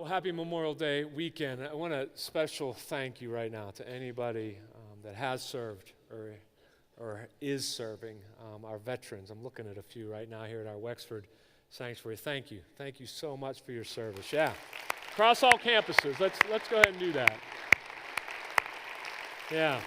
Well, happy Memorial Day weekend. I want a special thank you right now to anybody that has served or is serving, our veterans. I'm looking at a few right now here at our Wexford Sanctuary. Thank you. Thank you so much for your service. Yeah. Across all campuses. Let's go ahead and do that. Yeah.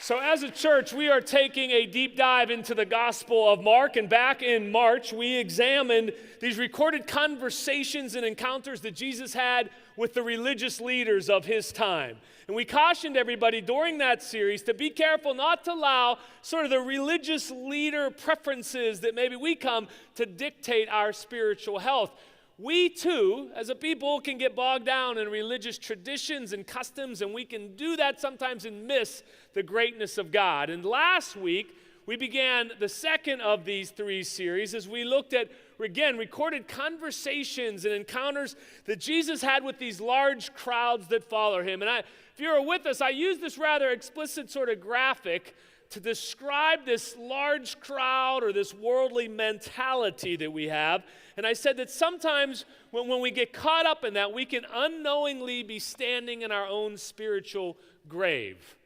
So as a church, we are taking a deep dive into the Gospel of Mark, and back in March, we examined these recorded conversations and encounters that Jesus had with the religious leaders of his time. And we cautioned everybody during that series to be careful not to allow sort of the religious leader preferences that maybe we come to dictate our spiritual health. We too, as a people, can get bogged down in religious traditions and customs, and we can do that sometimes and miss the greatness of God. And last week, we began the second of these three series as we looked at, again, recorded conversations and encounters that Jesus had with these large crowds that follow him. And if you were with us, I used this rather explicit sort of graphic to describe this large crowd or this worldly mentality that we have. And I said that sometimes when we get caught up in that, we can unknowingly be standing in our own spiritual grave.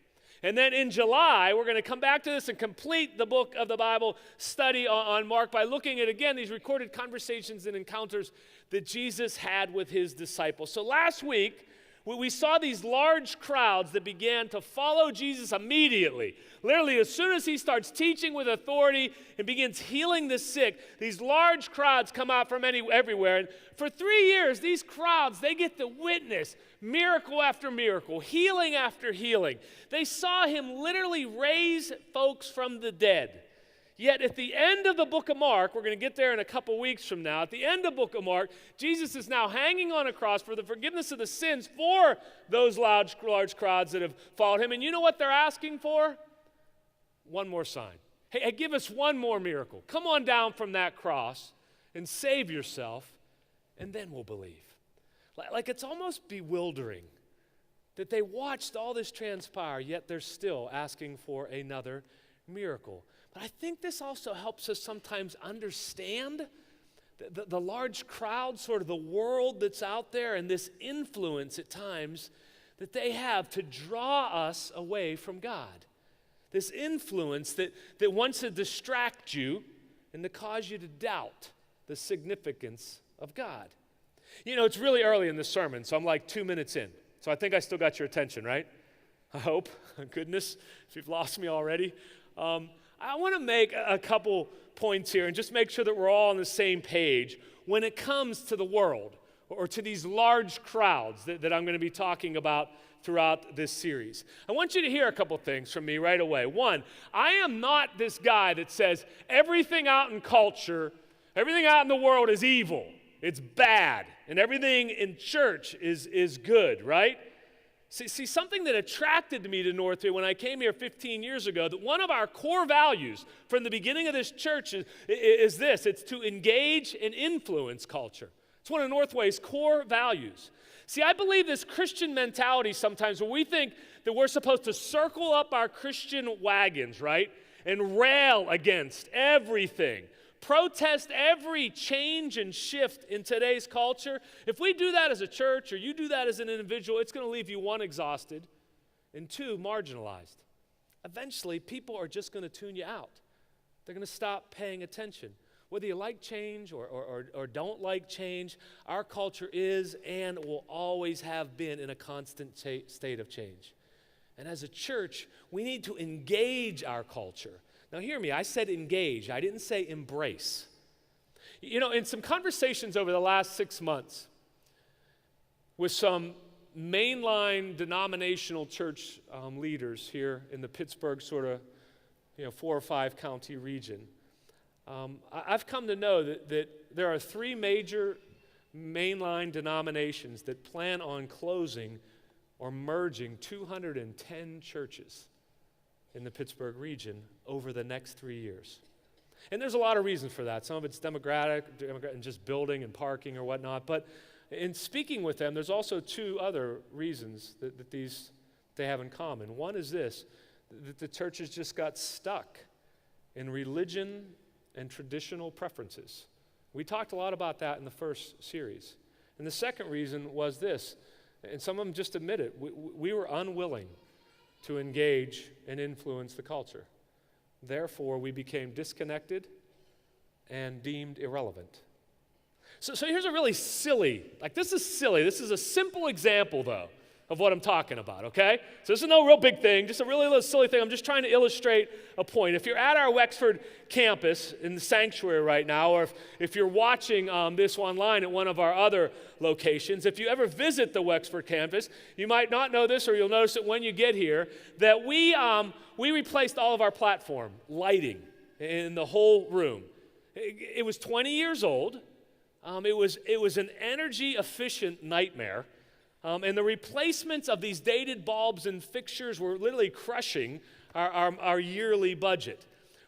And then in July, we're going to come back to this and complete the book of the Bible study on Mark by looking at, again, these recorded conversations and encounters that Jesus had with his disciples. So last week, we saw these large crowds that began to follow Jesus immediately. Literally, as soon as he starts teaching with authority and begins healing the sick, these large crowds come out from everywhere. And for 3 years, these crowds, they get to witness miracle after miracle, healing after healing. They saw him literally raise folks from the dead. Yet at the end of the book of Mark, we're going to get there in a couple weeks from now, at the end of the book of Mark, Jesus is now hanging on a cross for the forgiveness of the sins for those large crowds that have followed him. And you know what they're asking for? One more sign. Hey, give us one more miracle. Come on down from that cross and save yourself, and then we'll believe. Like it's almost bewildering that they watched all this transpire, yet they're still asking for another miracle. But I think this also helps us sometimes understand the large crowd, sort of the world that's out there, and this influence at times that they have to draw us away from God. This influence that wants to distract you and to cause you to doubt the significance of God. You know, it's really early in the sermon, so I'm like 2 minutes in. So I think I still got your attention, right? I hope. Goodness, if you've lost me already. I want to make a couple points here and just make sure that we're all on the same page when it comes to the world or to these large crowds that I'm going to be talking about throughout this series. I want you to hear a couple things from me right away. One, I am not this guy that says everything out in culture, everything out in the world is evil, it's bad, and everything in church is good, right? See, something that attracted me to Northview when I came here 15 years ago, that one of our core values from the beginning of this church is this. It's to engage and influence culture. It's one of Northway's core values. See, I believe this Christian mentality sometimes where we think that we're supposed to circle up our Christian wagons, right, and rail against everything. Protest every change and shift in today's culture. If we do that as a church or you do that as an individual, it's going to leave you, one, exhausted, and two, marginalized. Eventually, people are just going to tune you out. They're going to stop paying attention. Whether you like change or don't like change, our culture is and will always have been in a constant state of change. And as a church, we need to engage our culture. Now hear me, I said engage, I didn't say embrace. You know, in some conversations over the last 6 months with some mainline denominational church leaders here in the Pittsburgh sort of 4 or 5 county region, I've come to know that there are 3 major mainline denominations that plan on closing or merging 210 churches in the Pittsburgh region over the next 3 years. And there's a lot of reasons for that. Some of it's demographic and just building and parking or whatnot. But in speaking with them, there's also 2 other reasons that they have in common. One is this, that the churches just got stuck in religion and traditional preferences. We talked a lot about that in the first series. And the second reason was this, and some of them just admit it, we were unwilling to engage and influence the culture. Therefore, we became disconnected and deemed irrelevant. So here's a really silly, this is silly. This is a simple example, though, of what I'm talking about, okay? So this is no real big thing, just a really little silly thing. I'm just trying to illustrate a point. If you're at our Wexford campus in the sanctuary right now, or if you're watching this online at one of our other locations, if you ever visit the Wexford campus, you might not know this, or you'll notice it when you get here, that we replaced all of our platform lighting in the whole room. It was 20 years old. It was an energy-efficient nightmare. And the replacements of these dated bulbs and fixtures were literally crushing our yearly budget.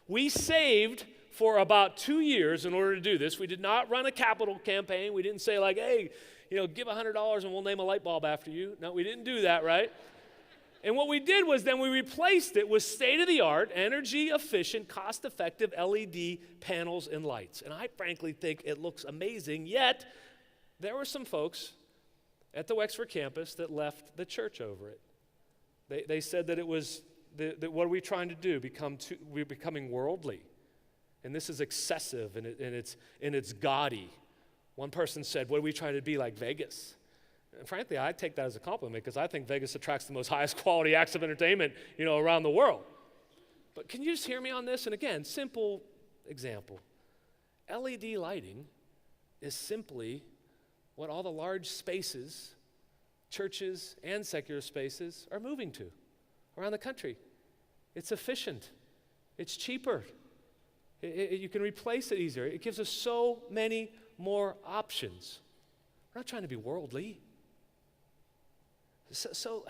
We saved for about 2 years in order to do this. We did not run a capital campaign. We didn't say hey, give $100 and we'll name a light bulb after you. No, we didn't do that, right? And what we did was then we replaced it with state-of-the-art, energy-efficient, cost-effective LED panels and lights. And I frankly think it looks amazing, yet there were some folks at the Wexford campus that left the church over it. They said that it was, that what are we trying to do? We're becoming worldly. And this is excessive and it's gaudy. One person said, what are we trying to be like Vegas? And frankly, I take that as a compliment because I think Vegas attracts the most highest quality acts of entertainment, around the world. But can you just hear me on this? And again, simple example. LED lighting is simply what all the large spaces, churches and secular spaces are moving to around the country. It's efficient. It's cheaper. You can replace it easier. It gives us so many more options. We're not trying to be worldly. So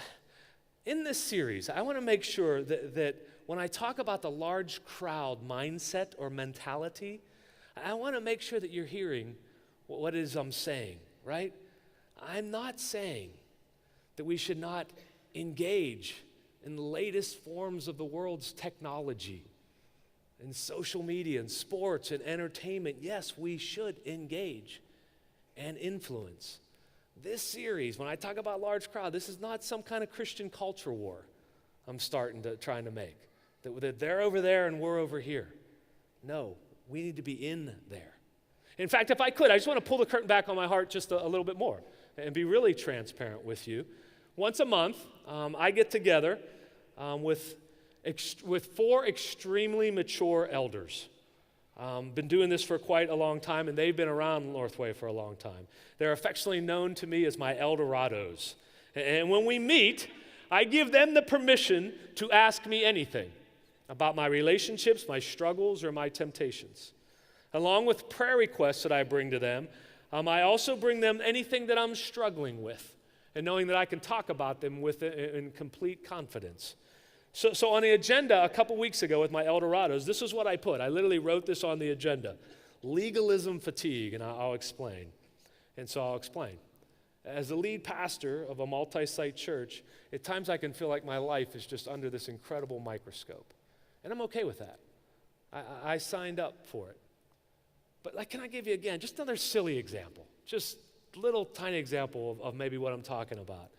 in this series, I want to make sure that when I talk about the large crowd mindset or mentality, I want to make sure that you're hearing what it is I'm saying, right? I'm not saying that we should not engage in the latest forms of the world's technology and social media and sports and entertainment. Yes, we should engage and influence. This series, when I talk about large crowd, this is not some kind of Christian culture war I'm trying to make. That they're over there and we're over here. No, we need to be in there. In fact, if I could, I just want to pull the curtain back on my heart just a little bit more and be really transparent with you. Once a month, I get together with 4 extremely mature elders. Been doing this for quite a long time, and they've been around Northway for a long time. They're affectionately known to me as my Eldorados. And when we meet, I give them the permission to ask me anything about my relationships, my struggles, or my temptations. Along with prayer requests that I bring to them, I also bring them anything that I'm struggling with, and knowing that I can talk about them in complete confidence. So on the agenda a couple weeks ago with my Eldorados, this is what I put. I literally wrote this on the agenda. Legalism fatigue, and I'll explain. And so I'll explain. As the lead pastor of a multi-site church, at times I can feel like my life is just under this incredible microscope. And I'm okay with that. I signed up for it. But can I give you again, just another silly example. Just a little tiny example of maybe what I'm talking about.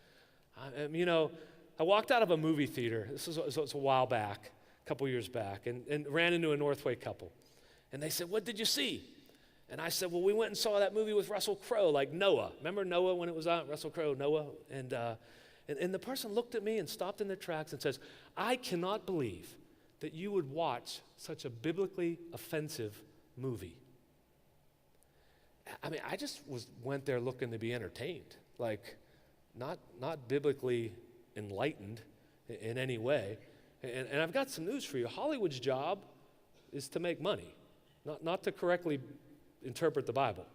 I walked out of a movie theater, this was a while back, a couple years back, and ran into a Northway couple. And they said, what did you see? And I said, well, we went and saw that movie with Russell Crowe, like Noah. Remember Noah when it was out? Russell Crowe, Noah? And the person looked at me and stopped in their tracks and says, I cannot believe that you would watch such a biblically offensive movie. I mean, I just went there looking to be entertained, not biblically enlightened in any way. And I've got some news for you. Hollywood's job is to make money, not to correctly interpret the Bible.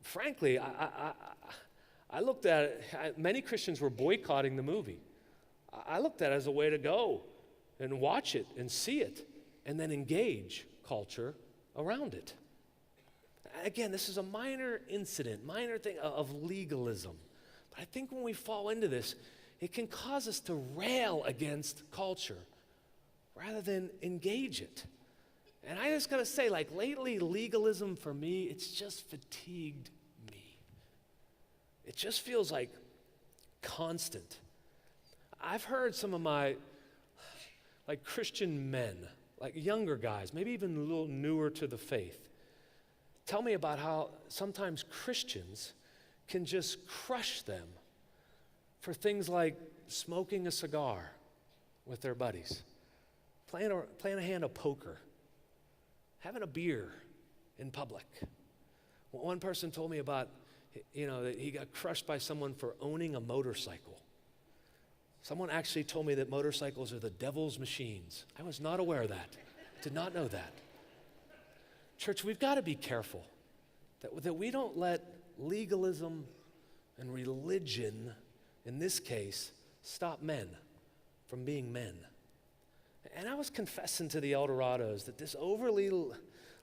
Frankly, I looked at it, many Christians were boycotting the movie. I looked at it as a way to go and watch it and see it and then engage culture around it. Again, this is a minor incident, minor thing of legalism. But I think when we fall into this, it can cause us to rail against culture rather than engage it. And I just got to say, lately, legalism for me, it's just fatigued me. it just feels like constant. I've heard some of my like Christian men, like younger guys, maybe even a little newer to the faith, tell me about how sometimes Christians can just crush them for things like smoking a cigar with their buddies, playing a hand of poker, having a beer in public. One person told me about, that he got crushed by someone for owning a motorcycle. Someone actually told me that motorcycles are the devil's machines. I was not aware of that. Did not know that. Church, we've got to be careful that we don't let legalism and religion, in this case, stop men from being men. And I was confessing to the Eldorados that this overly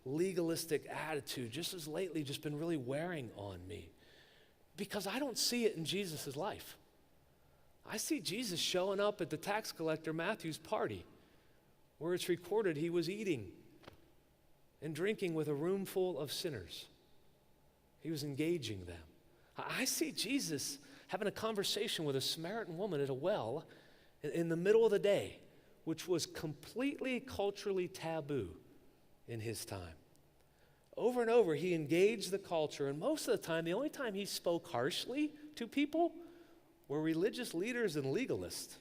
legalistic attitude just as lately just been really wearing on me because I don't see it in Jesus' life. I see Jesus showing up at the tax collector Matthew's party where it's recorded he was eating and drinking with a room full of sinners. He was engaging them. I see Jesus having a conversation with a Samaritan woman at a well in the middle of the day, which was completely culturally taboo in his time. Over and over, he engaged the culture, and most of the time, the only time he spoke harshly to people were religious leaders and legalists.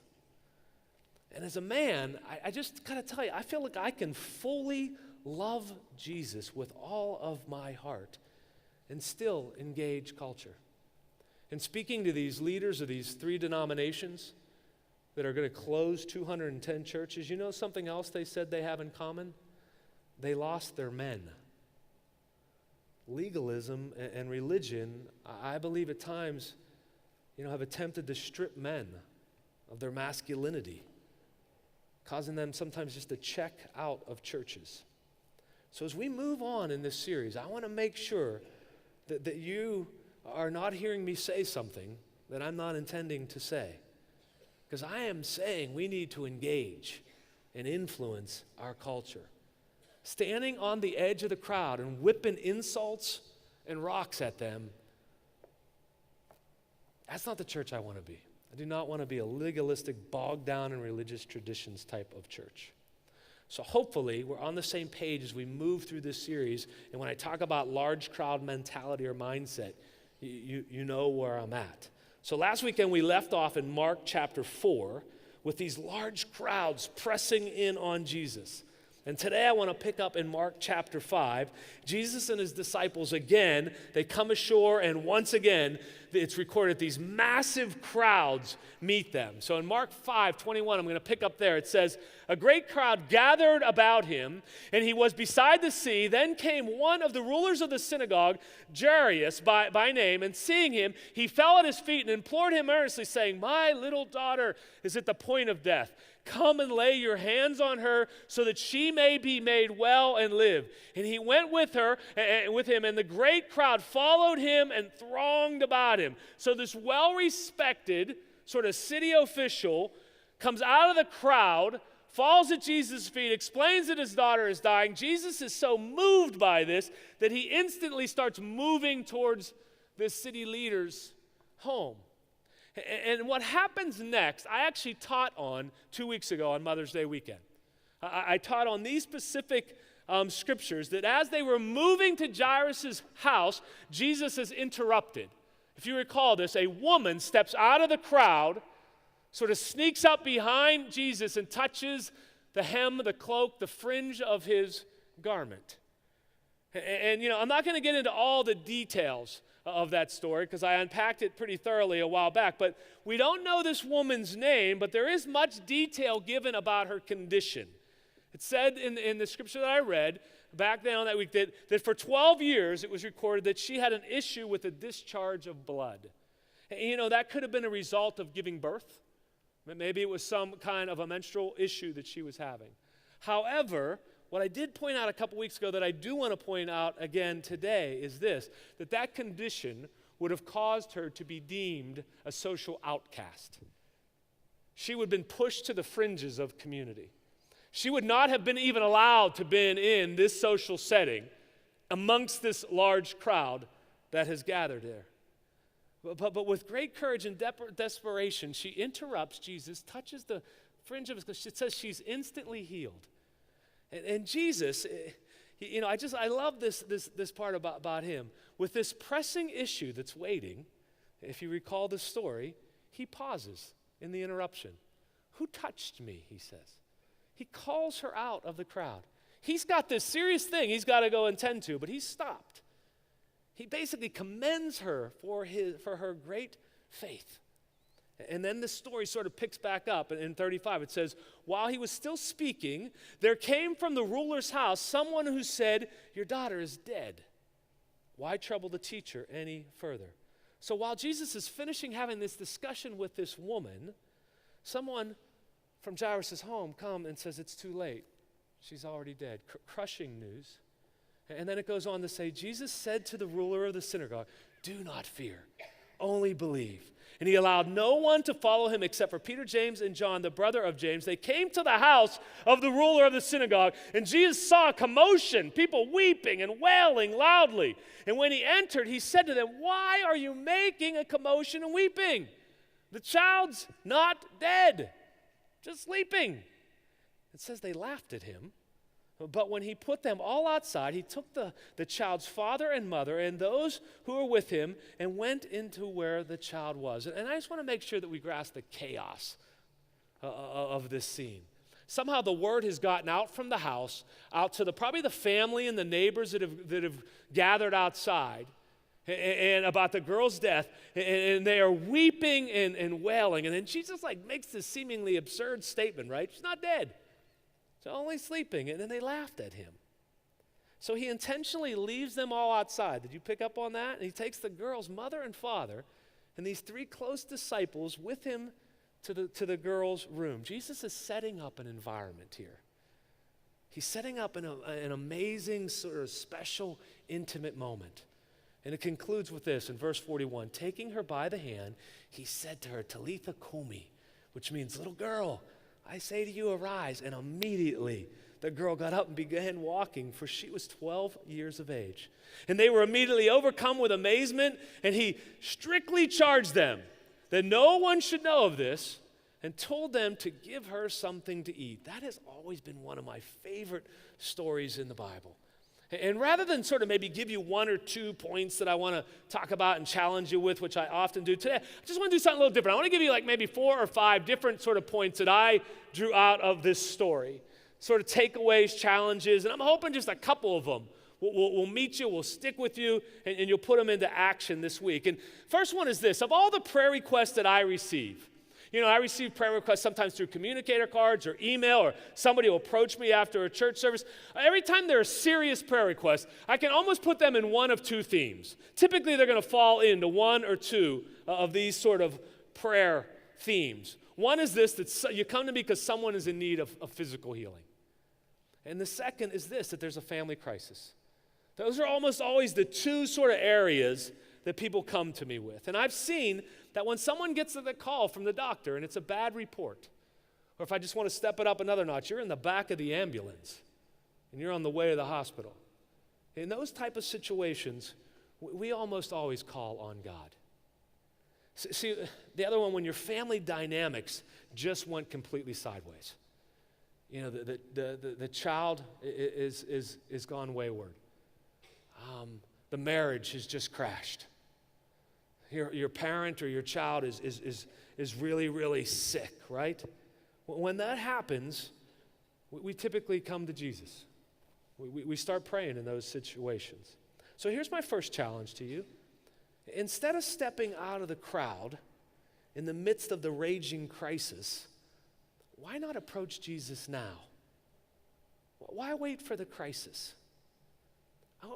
And as a man, I just gotta tell you, I feel like I can fully love Jesus with all of my heart and still engage culture. And speaking to these leaders of these 3 denominations that are going to close 210 churches, you know something else they said they have in common? They lost their men. Legalism and religion, I believe at times, have attempted to strip men of their masculinity, causing them sometimes just to check out of churches. So as we move on in this series, I want to make sure that you are not hearing me say something that I'm not intending to say. Because I am saying we need to engage and influence our culture. Standing on the edge of the crowd and whipping insults and rocks at them, that's not the church I want to be. I do not want to be a legalistic, bogged down in religious traditions type of church. So hopefully we're on the same page as we move through this series, and when I talk about large crowd mentality or mindset, you know where I'm at. So last weekend we left off in Mark chapter 4 with these large crowds pressing in on Jesus. And today I want to pick up in Mark chapter 5. Jesus and his disciples again, they come ashore, and once again, it's recorded these massive crowds meet them. So in Mark 5:21, I'm going to pick up there. It says, "A great crowd gathered about him, and he was beside the sea. Then came one of the rulers of the synagogue, Jairus by name, and seeing him, he fell at his feet and implored him earnestly, saying, 'My little daughter is at the point of death. Come and lay your hands on her so that she may be made well and live.' And he went with him, and the great crowd followed him and thronged about him." So this well-respected sort of city official comes out of the crowd, falls at Jesus' feet, explains that his daughter is dying. Jesus is so moved by this that he instantly starts moving towards this city leader's home. And what happens next, I actually taught on 2 weeks ago on Mother's Day weekend. I taught on these specific scriptures that as they were moving to Jairus' house, Jesus is interrupted. If you recall this, a woman steps out of the crowd, sort of sneaks up behind Jesus and touches the hem, the cloak, the fringe of his garment. And I'm not going to get into all the details of that story because I unpacked it pretty thoroughly a while back, but we don't know this woman's name, but there is much detail given about her condition. It said in the scripture that I read back then on that week that for 12 years it was recorded that she had an issue with a discharge of blood. And, that could have been a result of giving birth. Maybe it was some kind of a menstrual issue that she was having. However, what I did point out a couple weeks ago that I do want to point out again today is this, that condition would have caused her to be deemed a social outcast. She would have been pushed to the fringes of community. She would not have been even allowed to be in this social setting amongst this large crowd that has gathered there. But with great courage and desperation, she interrupts Jesus, touches the fringe of his clothes. It says she's instantly healed. And Jesus, I love this part about him. With this pressing issue that's waiting, if you recall the story, he pauses in the interruption. Who touched me, he says. He calls her out of the crowd. He's got this serious thing he's got to go and tend to, but he's stopped. He basically commends her for her great faith. And then the story sort of picks back up in 35. It says, while he was still speaking, there came from the ruler's house someone who said, your daughter is dead. Why trouble the teacher any further? So while Jesus is finishing having this discussion with this woman, someone from Jairus' home comes and says, it's too late. She's already dead. Crushing news. And then it goes on to say, Jesus said to the ruler of the synagogue, do not fear, only believe. And he allowed no one to follow him except for Peter, James, and John, the brother of James. They came to the house of the ruler of the synagogue, and Jesus saw a commotion, people weeping and wailing loudly. And when he entered, he said to them, why are you making a commotion and weeping? The child's not dead, just sleeping. It says they laughed at him. But when he put them all outside, he took the child's father and mother and those who were with him and went into where the child was. And I just want to make sure that we grasp the chaos of this scene. Somehow the word has gotten out from the house, out to probably the family and the neighbors that have gathered outside and about the girl's death, and they are weeping and wailing. And then Jesus makes this seemingly absurd statement, right? She's not dead. She's only sleeping. And then they laughed at him. So he intentionally leaves them all outside. Did you pick up on that? And he takes the girl's mother and father and these 3 close disciples with him to the girl's room. Jesus is setting up an environment here. He's setting up an amazing sort of special, intimate moment. And it concludes with this in verse 41. Taking her by the hand, he said to her, Talitha Kumi, which means, little girl, I say to you, arise. And immediately the girl got up and began walking, for she was 12 years of age. And they were immediately overcome with amazement, and he strictly charged them that no one should know of this, and told them to give her something to eat. That has always been one of my favorite stories in the Bible. And rather than sort of maybe give you 1 or 2 points that I want to talk about and challenge you with, which I often do today, I just want to do something a little different. I want to give you maybe 4 or 5 different sort of points that I drew out of this story, sort of takeaways, challenges, and I'm hoping just a couple of them will meet you, will stick with you, and you'll put them into action this week. And first one is this. Of all the prayer requests that I receive, I receive prayer requests sometimes through communicator cards or email, or somebody will approach me after a church service. Every time there are serious prayer requests, I can almost put them in one of 2 themes. Typically, they're going to fall into 1 or 2 of these sort of prayer themes. One is this, that you come to me because someone is in need of physical healing. And the second is this, that there's a family crisis. Those are almost always the 2 sort of areas that people come to me with. And I've seen that when someone gets the call from the doctor and it's a bad report, or if I just want to step it up another notch, you're in the back of the ambulance and you're on the way to the hospital. In those type of situations, we almost always call on God. See, the other one, when your family dynamics just went completely sideways. The child is gone wayward. The marriage has just crashed. Your parent or your child is really, really sick, right? When that happens, we typically come to Jesus. We start praying in those situations. So here's my first challenge to you. Instead of stepping out of the crowd in the midst of the raging crisis, why not approach Jesus now? Why wait for the crisis?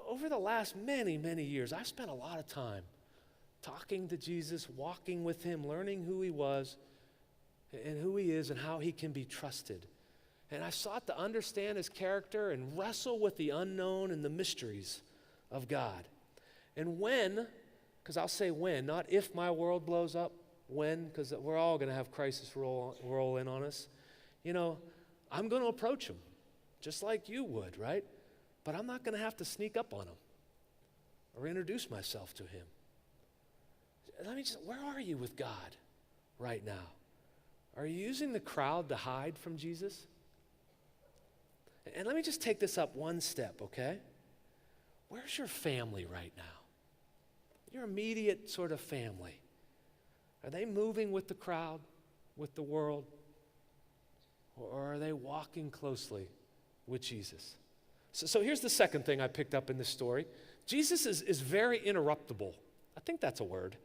Over the last many, many years, I've spent a lot of time talking to Jesus, walking with him, learning who he was and who he is and how he can be trusted. And I sought to understand his character and wrestle with the unknown and the mysteries of God. And when, because I'll say when, not if my world blows up, when, because we're all going to have crisis roll in on us. I'm going to approach him just like you would, right? But I'm not going to have to sneak up on him or introduce myself to him. where are you with God right now? Are you using the crowd to hide from Jesus? And let me just take this up one step, okay? Where's your family right now? Your immediate sort of family. Are they moving with the crowd, with the world? Or are they walking closely with Jesus? So here's the second thing I picked up in this story. Jesus is very interruptible. I think that's a word.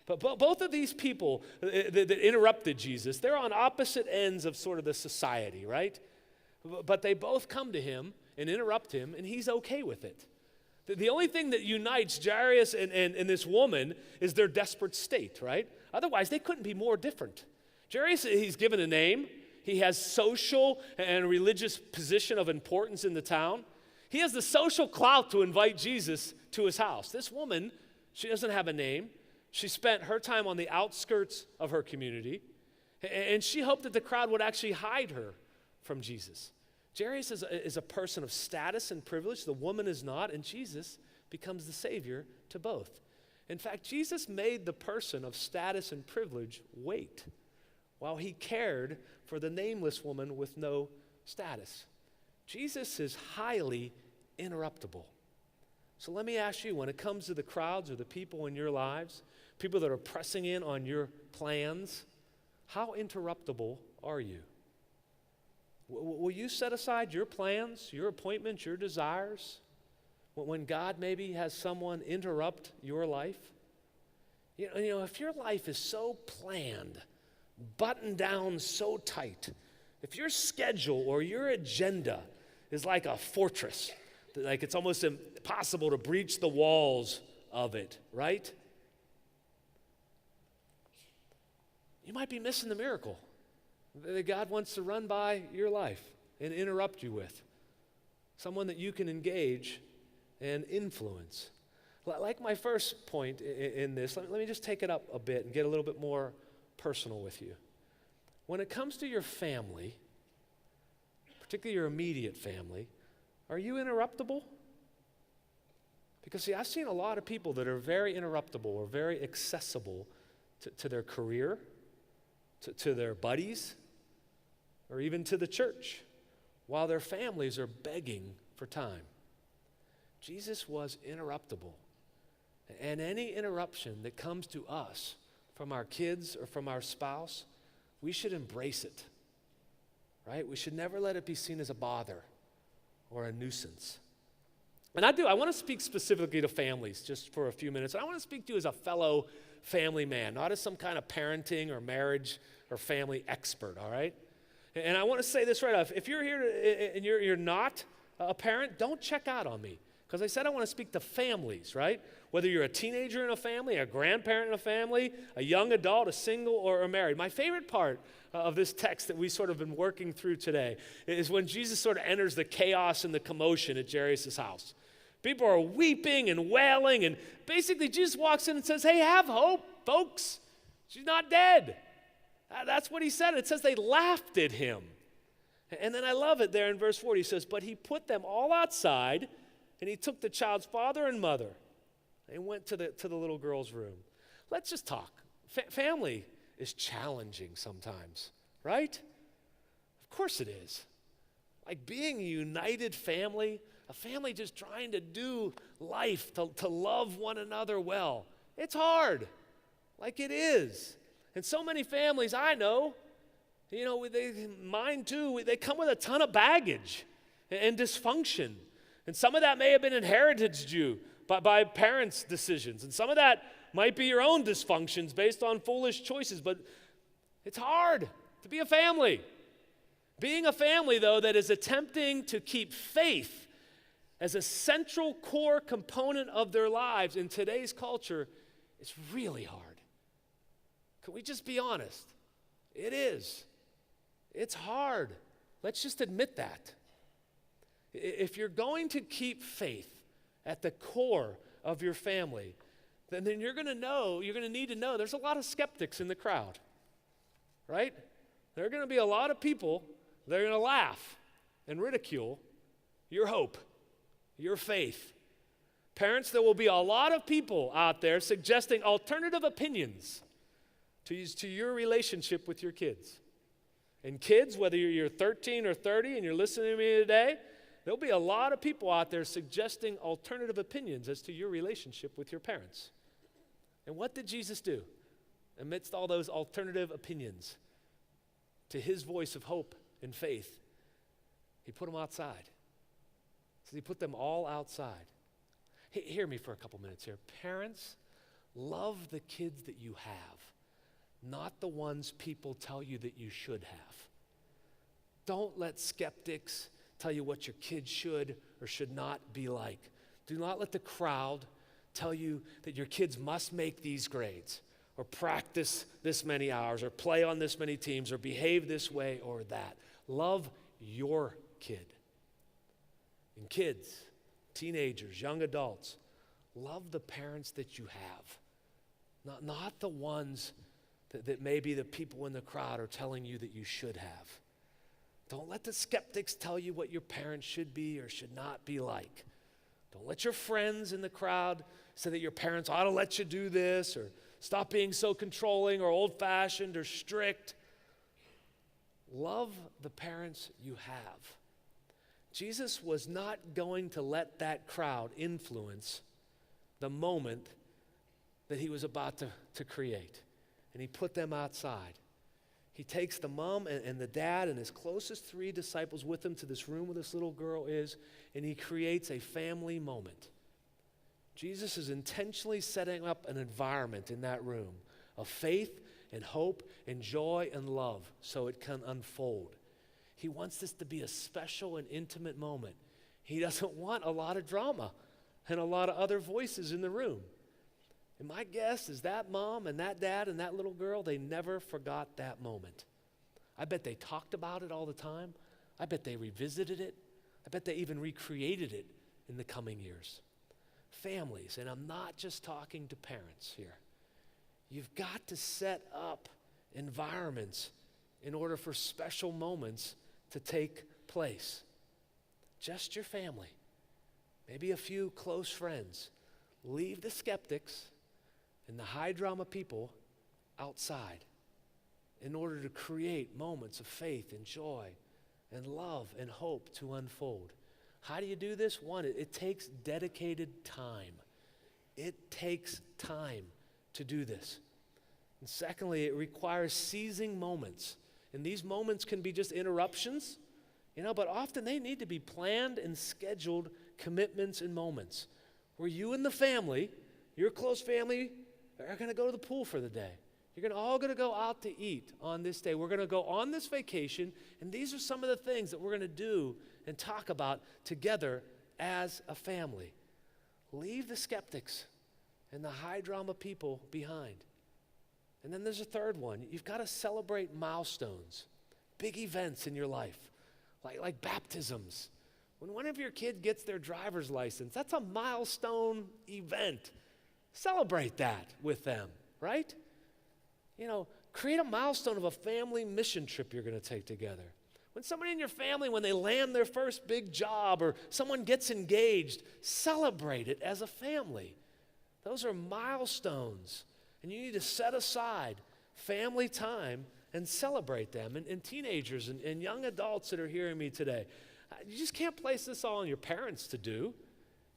But both of these people that interrupted Jesus, they're on opposite ends of sort of the society, right? But they both come to him and interrupt him, and he's okay with it. The only thing that unites Jairus and this woman is their desperate state, right? Otherwise, they couldn't be more different. Jairus, he's given a name. He has social and religious position of importance in the town. He has the social clout to invite Jesus to his house. This woman, she doesn't have a name. She spent her time on the outskirts of her community, and she hoped that the crowd would actually hide her from Jesus. Jairus is a person of status and privilege. The woman is not, and Jesus becomes the Savior to both. In fact, Jesus made the person of status and privilege wait while he cared for the nameless woman with no status. Jesus is highly interruptible. So let me ask you, when it comes to the crowds or the people in your lives, people that are pressing in on your plans, how interruptible are you? Will you set aside your plans, your appointments, your desires when God maybe has someone interrupt your life? You know, if your life is so planned, buttoned down so tight, if your schedule or your agenda is like a fortress, like it's almost impossible to breach the walls of it, right? You might be missing the miracle that God wants to run by your life and interrupt you with. Someone that you can engage and influence. Like my first point in this, let me just take it up a bit and get a little bit more personal with you. When it comes to your family, particularly your immediate family, are you interruptible? Because see, I've seen a lot of people that are very interruptible or very accessible to their career, to their buddies, or even to the church, while their families are begging for time. Jesus was interruptible. And any interruption that comes to us from our kids or from our spouse, we should embrace it, right? We should never let it be seen as a bother or a nuisance. And I want to speak specifically to families just for a few minutes. I want to speak to you as a fellow family man, not as some kind of parenting or marriage or family expert, all right? And I want to say this right off. If you're here and you're not a parent, don't check out on me. Because I said I want to speak to families, right? Whether you're a teenager in a family, a grandparent in a family, a young adult, a single, or married. My favorite part of this text that we sort of been working through today is when Jesus sort of enters the chaos and the commotion at Jairus' house. People are weeping and wailing, and basically Jesus walks in and says, hey, have hope, folks. She's not dead. That's what he said. It says they laughed at him. And then I love it there in verse 40. He says, but he put them all outside, and he took the child's father and mother and went to the little girl's room. Let's just talk. Family is challenging sometimes, right? Of course it is. Like being a united family, a family just trying to do life, to love one another well. It's hard, like it is. And so many families I know, mine too, they come with a ton of baggage and dysfunction. And some of that may have been inherited to you by parents' decisions. And some of that might be your own dysfunctions based on foolish choices. But it's hard to be a family. Being a family, though, that is attempting to keep faith as a central core component of their lives in today's culture is really hard. Can we just be honest? It is. It's hard. Let's just admit that. If you're going to keep faith at the core of your family, then you're going to need to know there's a lot of skeptics in the crowd, right? There are going to be a lot of people that are going to laugh and ridicule your hope, your faith. Parents, there will be a lot of people out there suggesting alternative opinions to your relationship with your kids. And kids, whether you're 13 or 30 and you're listening to me today, there'll be a lot of people out there suggesting alternative opinions as to your relationship with your parents. And what did Jesus do amidst all those alternative opinions to his voice of hope and faith? He put them outside. So he put them all outside. Hear me for a couple minutes here. Parents, love the kids that you have, not the ones people tell you that you should have. Don't let skeptics tell you what your kids should or should not be like. Do not let the crowd tell you that your kids must make these grades or practice this many hours or play on this many teams or behave this way or that. Love your kid. And kids, teenagers, young adults, love the parents that you have, not the ones that maybe the people in the crowd are telling you that you should have. Don't let the skeptics tell you what your parents should be or should not be like. Don't let your friends in the crowd say that your parents ought to let you do this or stop being so controlling or old-fashioned or strict. Love the parents you have. Jesus was not going to let that crowd influence the moment that he was about to create. And he put them outside. He takes the mom and the dad and his closest 3 disciples with him to this room where this little girl is, and he creates a family moment. Jesus is intentionally setting up an environment in that room of faith and hope and joy and love so it can unfold. He wants this to be a special and intimate moment. He doesn't want a lot of drama and a lot of other voices in the room. And my guess is that mom and that dad and that little girl, they never forgot that moment. I bet they talked about it all the time. I bet they revisited it. I bet they even recreated it in the coming years. Families, and I'm not just talking to parents here. You've got to set up environments in order for special moments to take place. Just your family, maybe a few close friends. Leave the skeptics and the high drama people outside in order to create moments of faith and joy and love and hope to unfold. How do you do this? One, it takes dedicated time. It takes time to do this. And secondly, it requires seizing moments. And these moments can be just interruptions, but often they need to be planned and scheduled commitments and moments where you and the family, your close family, are going to go to the pool for the day. You're all going to go out to eat on this day. We're going to go on this vacation, and these are some of the things that we're going to do and talk about together as a family. Leave the skeptics and the high drama people behind. And then there's a third one. You've got to celebrate milestones, big events in your life, like baptisms. When one of your kids gets their driver's license, that's a milestone event. Celebrate that with them, right? Create a milestone of a family mission trip you're going to take together. When somebody in your family, when they land their first big job or someone gets engaged, celebrate it as a family. Those are milestones. And you need to set aside family time and celebrate them. And teenagers and young adults that are hearing me today, you just can't place this all on your parents to do.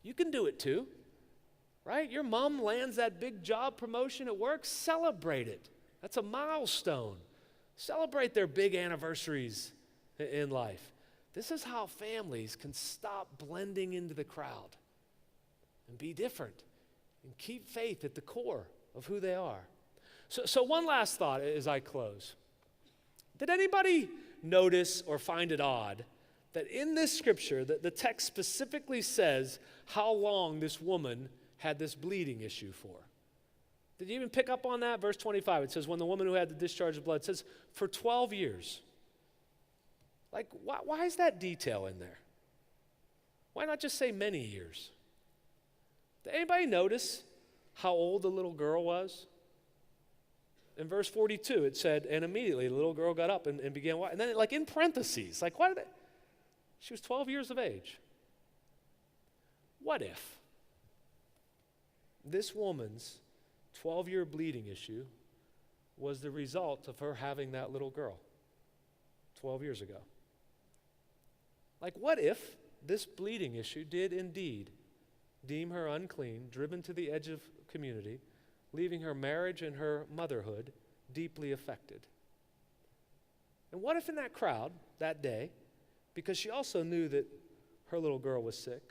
You can do it too, right? Your mom lands that big job promotion at work, celebrate it. That's a milestone. Celebrate their big anniversaries in life. This is how families can stop blending into the crowd and be different and keep faith at the core of who they are. So one last thought as I close. Did anybody notice or find it odd that in this scripture, the text specifically says how long this woman had this bleeding issue for? Did you even pick up on that? Verse 25, it says, when the woman who had the discharge of blood, it says, for 12 years. Like, why is that detail in there? Why not just say many years? Did anybody notice how old the little girl was? In verse 42, it said, and immediately the little girl got up and began walking. And then, in parentheses, why did she was 12 years of age. What if? This woman's 12-year bleeding issue was the result of her having that little girl 12 years ago. Like, what if this bleeding issue did indeed deem her unclean, driven to the edge of community, leaving her marriage and her motherhood deeply affected? And what if in that crowd that day, because she also knew that her little girl was sick,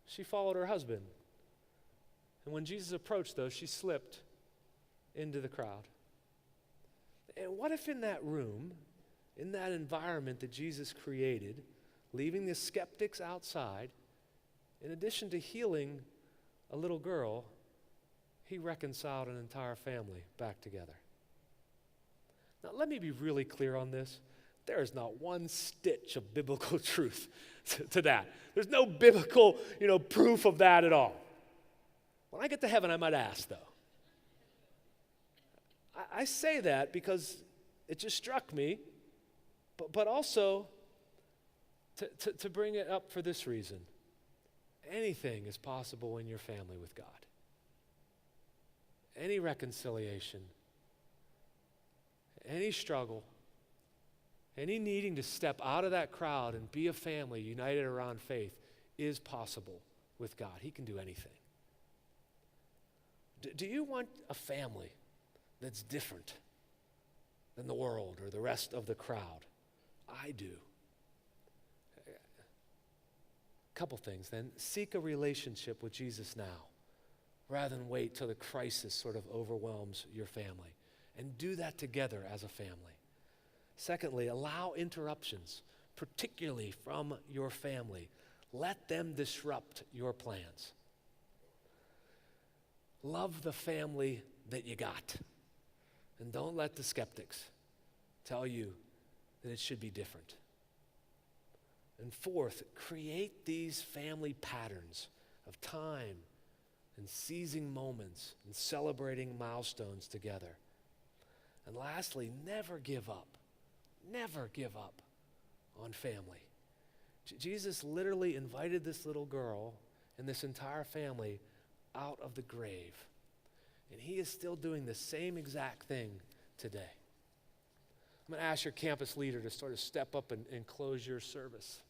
she followed her husband? And when Jesus approached, though, she slipped into the crowd. And what if in that room, in that environment that Jesus created, leaving the skeptics outside, in addition to healing a little girl, he reconciled an entire family back together? Now, let me be really clear on this. There is not one stitch of biblical truth to that. There's no biblical, proof of that at all. When I get to heaven, I might ask, though. I say that because it just struck me, but also to bring it up for this reason. Anything is possible in your family with God. Any reconciliation, any struggle, any needing to step out of that crowd and be a family united around faith is possible with God. He can do anything. Do you want a family that's different than the world or the rest of the crowd? I do. A couple things then. Seek a relationship with Jesus now, rather than wait till the crisis sort of overwhelms your family. And do that together as a family. Secondly, allow interruptions, particularly from your family. Let them disrupt your plans. Love the family that you got. And don't let the skeptics tell you that it should be different. And fourth, create these family patterns of time and seizing moments and celebrating milestones together. And lastly, never give up. Never give up on family. Jesus literally invited this little girl and this entire family out of the grave. And he is still doing the same exact thing today. I'm going to ask your campus leader to sort of step up and close your service.